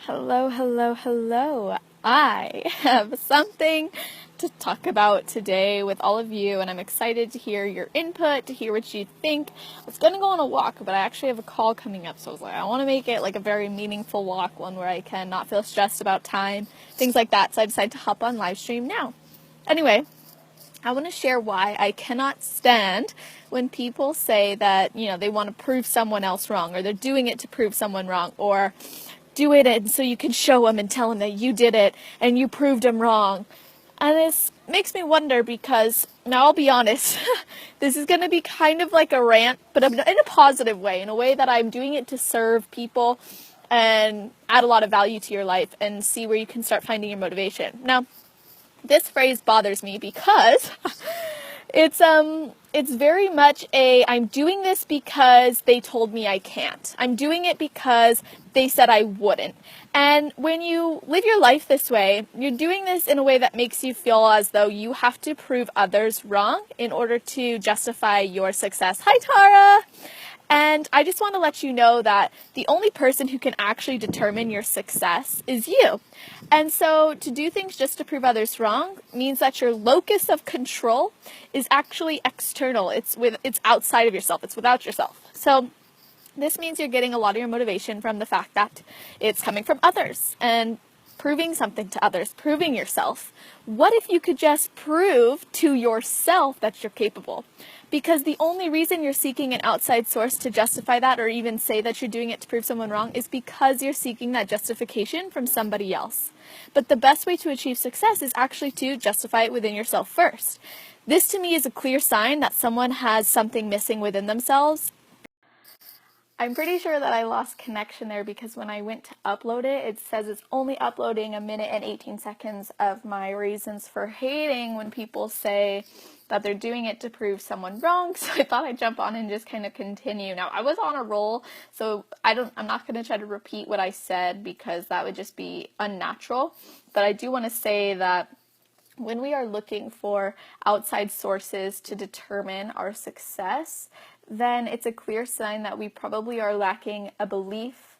Hello, hello, hello. I have something to talk about today with all of you, and I'm excited to hear your input, to hear what you think. I was going to go on a walk, but I actually have a call coming up, so I was like, I want to make it like a very meaningful walk, one where I can not feel stressed about time, things like that, so I decided to hop on live stream now. Anyway, I want to share why I cannot stand when people say that, they want to prove someone else wrong, or they're doing it to prove someone wrong, or do it and so you can show them and tell them that you did it and you proved them wrong. And this makes me wonder because, now I'll be honest, this is going to be kind of like a rant, but in a positive way, in a way that I'm doing it to serve people and add a lot of value to your life and see where you can start finding your motivation. Now, this phrase bothers me because it's very much I'm doing this because they told me I can't. I'm doing it because they said I wouldn't. And when you live your life this way, you're doing this in a way that makes you feel as though you have to prove others wrong in order to justify your success. Hi, Tara! And I just want to let you know that the only person who can actually determine your success is you. And so to do things just to prove others wrong means that your locus of control is actually external. It's outside of yourself. It's without yourself. So this means you're getting a lot of your motivation from the fact that it's coming from others and proving something to others, proving yourself. What if you could just prove to yourself that you're capable? Because the only reason you're seeking an outside source to justify that or even say that you're doing it to prove someone wrong is because you're seeking that justification from somebody else. But the best way to achieve success is actually to justify it within yourself first. This to me is a clear sign that someone has something missing within themselves. I'm pretty sure that I lost connection there because when I went to upload it, it says it's only uploading 1 minute and 18 seconds of my reasons for hating when people say that they're doing it to prove someone wrong. So I thought I'd jump on and just kind of continue. Now, I was on a roll, so I'm not going to try to repeat what I said because that would just be unnatural. But I do want to say that when we are looking for outside sources to determine our success, then it's a clear sign that we probably are lacking a belief,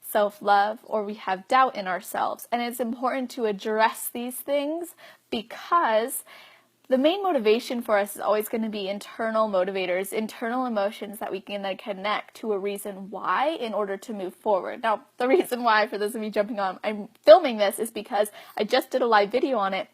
self-love, or we have doubt in ourselves. And it's important to address these things because the main motivation for us is always going to be internal motivators, internal emotions that we can then connect to a reason why in order to move forward. Now, the reason why, for those of you jumping on, I'm filming this is because I just did a live video on it.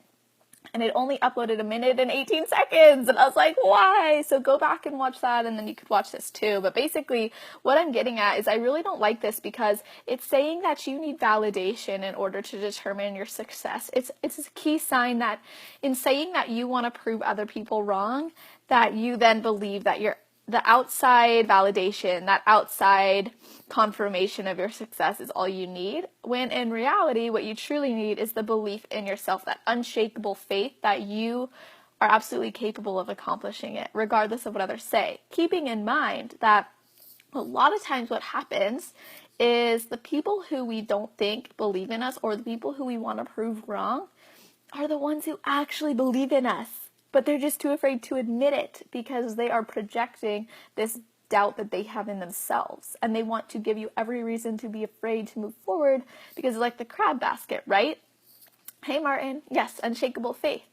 And it only uploaded 1 minute and 18 seconds. And I was like, why? So go back and watch that, and then you could watch this too. But basically, what I'm getting at is I really don't like this because it's saying that you need validation in order to determine your success. It's a key sign that in saying that you want to prove other people wrong, that you then believe that the outside validation, that outside confirmation of your success is all you need, when in reality, what you truly need is the belief in yourself, that unshakable faith that you are absolutely capable of accomplishing it, regardless of what others say. Keeping in mind that a lot of times what happens is the people who we don't think believe in us, or the people who we want to prove wrong, are the ones who actually believe in us. But they're just too afraid to admit it because they are projecting this doubt that they have in themselves. And they want to give you every reason to be afraid to move forward because it's like the crab basket, right? Hey, Martin. Yes, unshakable faith.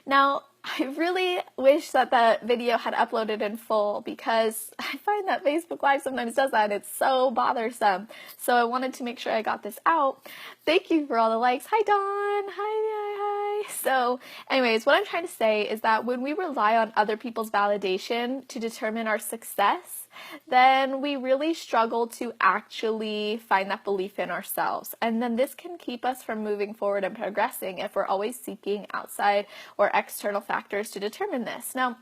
Now, I really wish that that video had uploaded in full because I find that Facebook Live sometimes does that. It's so bothersome. So I wanted to make sure I got this out. Thank you for all the likes. Hi, Dawn. Hi. So anyways, what I'm trying to say is that when we rely on other people's validation to determine our success, then we really struggle to actually find that belief in ourselves. And then this can keep us from moving forward and progressing if we're always seeking outside or external factors to determine this. Now,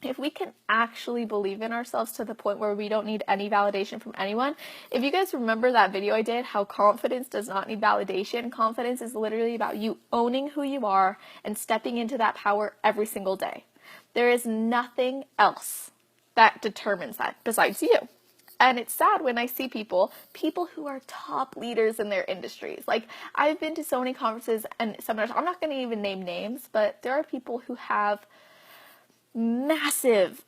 if we can actually believe in ourselves to the point where we don't need any validation from anyone, if you guys remember that video I did, how confidence does not need validation, confidence is literally about you owning who you are and stepping into that power every single day. There is nothing else that determines that besides you. And it's sad when I see people who are top leaders in their industries. Like, I've been to so many conferences and seminars, I'm not going to even name names, but there are people who have massive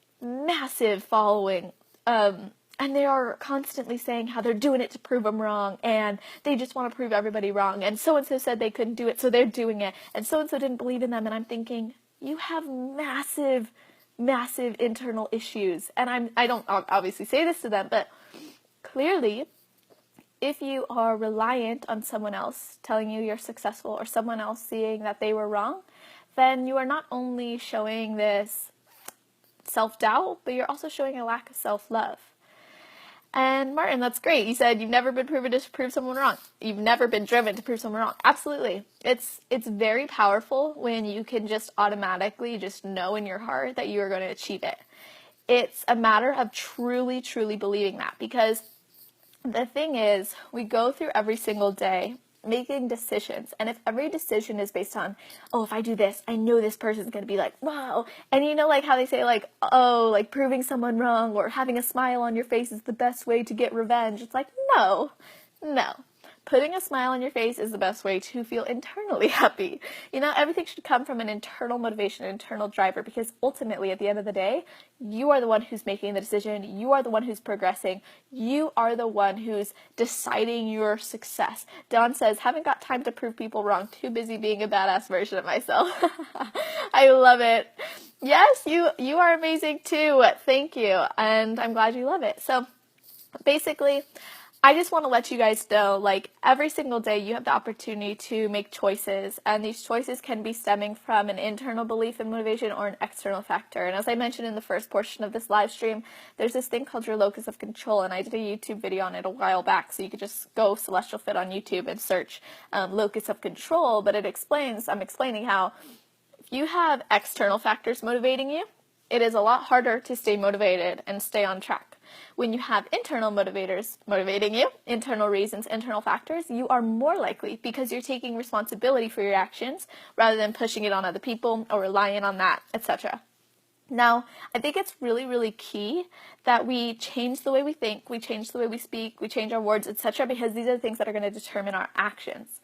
following And they are constantly saying how they're doing it to prove them wrong, and they just want to prove everybody wrong, and so-and-so said they couldn't do it, so they're doing it, and so-and-so didn't believe in them, and I'm thinking, you have massive, massive internal issues. And I don't obviously say this to them, but clearly, if you are reliant on someone else telling you you're successful or someone else seeing that they were wrong, then you are not only showing this self-doubt, but you're also showing a lack of self-love. And Martin, that's great. You said you've never been proven to prove someone wrong. You've never been driven to prove someone wrong. Absolutely. It's very powerful when you can just automatically just know in your heart that you are going to achieve it. It's a matter of truly, truly believing that, because the thing is, we go through every single day making decisions, and if every decision is based on, oh, if I do this, I know this person's going to be like, wow, and you know, like how they say, like, oh, like proving someone wrong or having a smile on your face is the best way to get revenge. It's like, no. Putting a smile on your face is the best way to feel internally happy. You know, everything should come from an internal motivation, an internal driver, because ultimately, at the end of the day, you are the one who's making the decision. You are the one who's progressing. You are the one who's deciding your success. Dawn says, haven't got time to prove people wrong. Too busy being a badass version of myself. I love it. Yes, you are amazing too. Thank you. And I'm glad you love it. So basically, I just want to let you guys know, like, every single day you have the opportunity to make choices, and these choices can be stemming from an internal belief and motivation or an external factor. And as I mentioned in the first portion of this live stream, there's this thing called your locus of control, and I did a YouTube video on it a while back, so you could just go Celestial Fit on YouTube and search locus of control, but I'm explaining how if you have external factors motivating you, it is a lot harder to stay motivated and stay on track. When you have internal motivators motivating you, internal reasons, internal factors, you are more likely, because you're taking responsibility for your actions rather than pushing it on other people or relying on that, etc. Now, I think it's really, really key that we change the way we think, we change the way we speak, we change our words, etc., because these are the things that are going to determine our actions.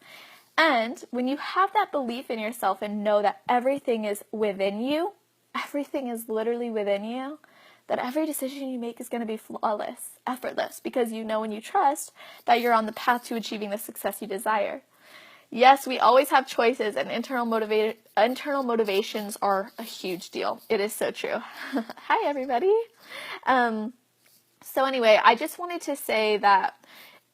And when you have that belief in yourself and know that everything is within you, everything is literally within you, that every decision you make is going to be flawless, effortless, because you know and you trust that you're on the path to achieving the success you desire. Yes, we always have choices, and internal motivations are a huge deal. It is so true. Hi, everybody. So anyway, I just wanted to say that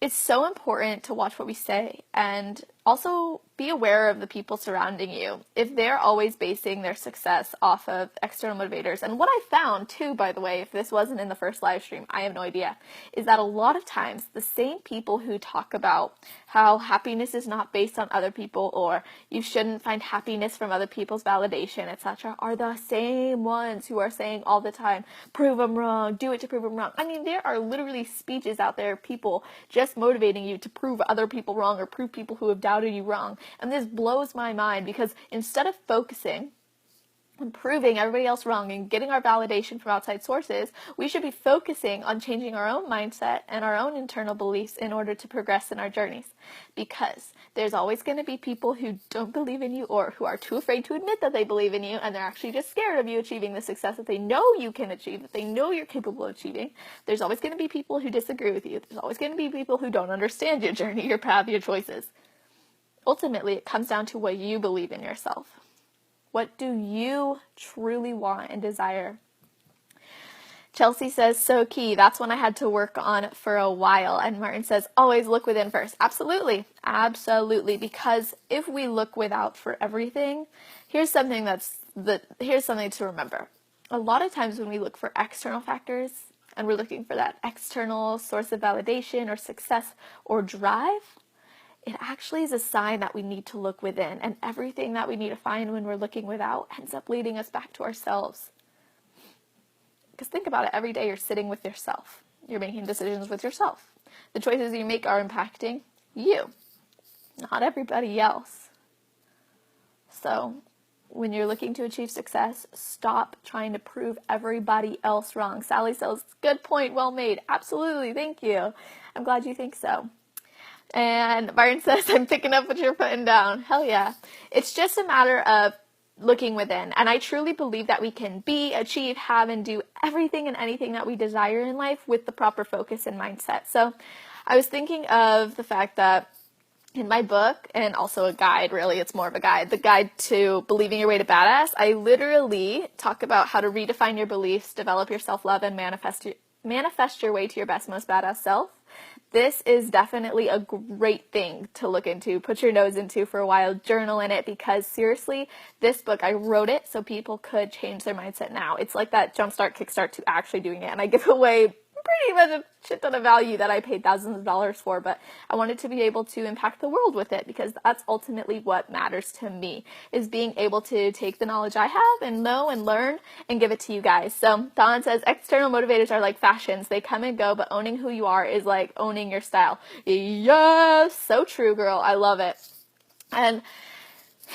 it's so important to watch what we say, and also be aware of the people surrounding you. If they're always basing their success off of external motivators, and what I found too, by the way, if this wasn't in the first live stream, I have no idea, is that a lot of times the same people who talk about how happiness is not based on other people, or you shouldn't find happiness from other people's validation, etc., are the same ones who are saying all the time, prove them wrong, do it to prove them wrong. I mean, there are literally speeches out there, people just motivating you to prove other people wrong or prove people who have doubted you wrong. And this blows my mind, because instead of focusing on proving everybody else wrong and getting our validation from outside sources, we should be focusing on changing our own mindset and our own internal beliefs in order to progress in our journeys. Because there's always going to be people who don't believe in you, or who are too afraid to admit that they believe in you, and they're actually just scared of you achieving the success that they know you can achieve, that they know you're capable of achieving. There's always going to be people who disagree with you. There's always going to be people who don't understand your journey, your path, your choices. Ultimately, it comes down to what you believe in yourself. What do you truly want and desire? Chelsea says, so key. That's one I had to work on for a while. And Martin says, always look within first. Absolutely. Absolutely. Because if we look without for everything, here's something to remember. A lot of times when we look for external factors and we're looking for that external source of validation or success or drive, it actually is a sign that we need to look within, and everything that we need to find when we're looking without ends up leading us back to ourselves. Because think about it, every day you're sitting with yourself. You're making decisions with yourself. The choices you make are impacting you, not everybody else. So when you're looking to achieve success, stop trying to prove everybody else wrong. Sally says, good point, well made. Absolutely, thank you. I'm glad you think so. And Martin says, I'm picking up what you're putting down. Hell yeah. It's just a matter of looking within. And I truly believe that we can be, achieve, have, and do everything and anything that we desire in life with the proper focus and mindset. So I was thinking of the fact that in my book, and also a guide, really, it's more of a guide, the guide to believing your way to badass, I literally talk about how to redefine your beliefs, develop your self-love, and manifest your way to your best, most badass self. This is definitely a great thing to look into, put your nose into for a while, journal in it, because seriously, this book, I wrote it so people could change their mindset now. It's like that jumpstart, kickstart to actually doing it, and I give away pretty much a shit ton of value that I paid thousands of dollars for, but I wanted to be able to impact the world with it, because that's ultimately what matters to me, is being able to take the knowledge I have and know and learn and give it to you guys. So Dawn says, external motivators are like fashions. They come and go, but owning who you are is like owning your style. Yes, so true, girl. I love it. And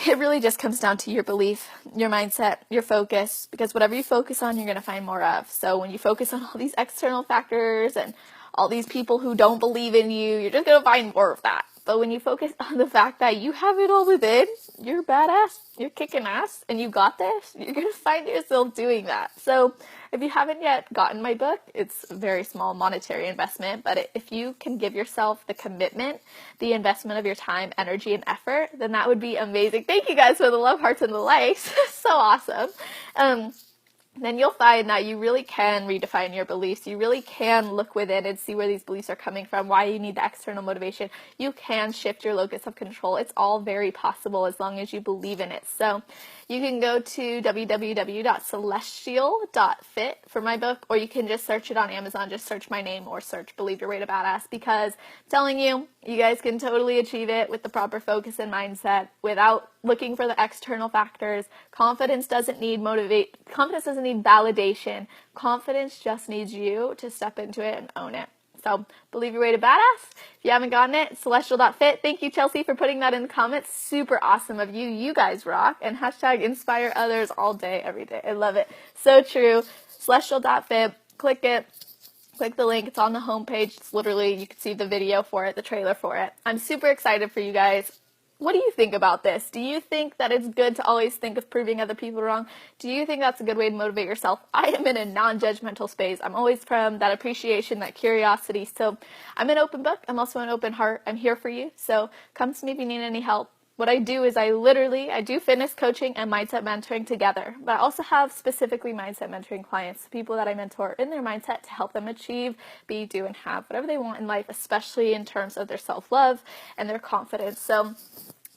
it really just comes down to your belief, your mindset, your focus, because whatever you focus on, you're going to find more of. So when you focus on all these external factors and all these people who don't believe in you, you're just going to find more of that. But when you focus on the fact that you have it all within, you're badass, you're kicking ass, and you got this, you're going to find yourself doing that. So if you haven't yet gotten my book, it's a very small monetary investment, but if you can give yourself the commitment, the investment of your time, energy, and effort, then that would be amazing. Thank you guys for the love hearts and the likes. So awesome. Then you'll find that you really can redefine your beliefs. You really can look within and see where these beliefs are coming from, why you need the external motivation. You can shift your locus of control. It's all very possible as long as you believe in it. So you can go to www.celestial.fit for my book, or you can just search it on Amazon. Just search my name or search Believe Your Way to Badass, because I'm telling you, you guys can totally achieve it with the proper focus and mindset without looking for the external factors. Confidence doesn't need validation. Confidence just needs you to step into it and own it. So believe your way to badass. If you haven't gotten it, celestial.fit. Thank you, Chelsea, for putting that in the comments. Super awesome of you. You guys rock. And hashtag inspire others all day, every day. I love it. So true. Celestial.fit. Click it. Click the link. It's on the homepage. It's literally, you can see the video for it, the trailer for it. I'm super excited for you guys. What do you think about this? Do you think that it's good to always think of proving other people wrong? Do you think that's a good way to motivate yourself? I am in a non-judgmental space. I'm always from that appreciation, that curiosity. So I'm an open book. I'm also an open heart. I'm here for you. So come to me if you need any help. What I do is I do fitness coaching and mindset mentoring together, but I also have specifically mindset mentoring clients, people that I mentor in their mindset to help them achieve, be, do, and have whatever they want in life, especially in terms of their self-love and their confidence. So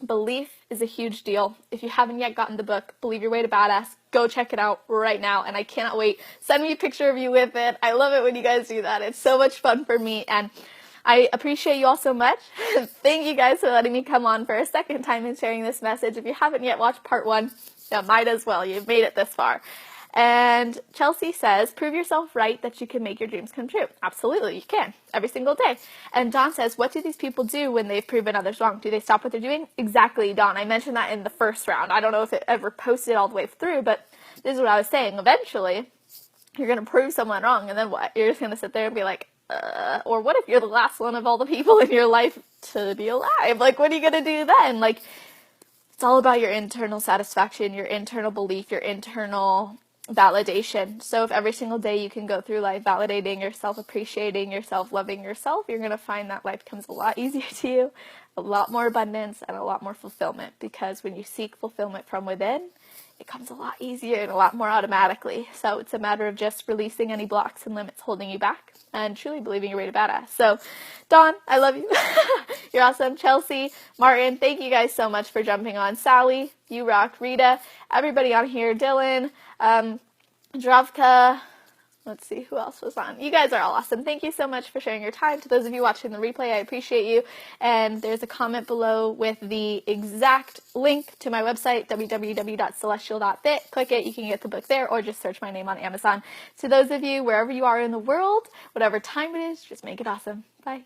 belief is a huge deal. If you haven't yet gotten the book, Believe Your Way to Badass, go check it out right now, and I cannot wait. Send me a picture of you with it. I love it when you guys do that. It's so much fun for me, and I appreciate you all so much. Thank you guys for letting me come on for a second time and sharing this message. If you haven't yet watched part 1, you might as well. You've made it this far. And Chelsea says, prove yourself right that you can make your dreams come true. Absolutely, you can. Every single day. And Dawn says, what do these people do when they've proven others wrong? Do they stop what they're doing? Exactly, Dawn. I mentioned that in the first round. I don't know if it ever posted all the way through, but this is what I was saying. Eventually, you're going to prove someone wrong, and then what? You're just going to sit there and be like, or what if you're the last one of all the people in your life to be alive? Like, what are you going to do then? Like, it's all about your internal satisfaction, your internal belief, your internal validation. So if every single day you can go through life validating yourself, appreciating yourself, loving yourself, you're going to find that life becomes a lot easier to you, a lot more abundance, and a lot more fulfillment. Because when you seek fulfillment from within, it comes a lot easier and a lot more automatically. So it's a matter of just releasing any blocks and limits holding you back and truly believing your way to badass. So, Dawn, I love you. You're awesome. Chelsea, Martin, thank you guys so much for jumping on. Sally, you rock. Rita, everybody on here. Dylan, Dravka. Let's see who else was on. You guys are all awesome. Thank you so much for sharing your time. To those of you watching the replay, I appreciate you. And there's a comment below with the exact link to my website, www.celestial.fit. Click it. You can get the book there, or just search my name on Amazon. To those of you, wherever you are in the world, whatever time it is, just make it awesome. Bye.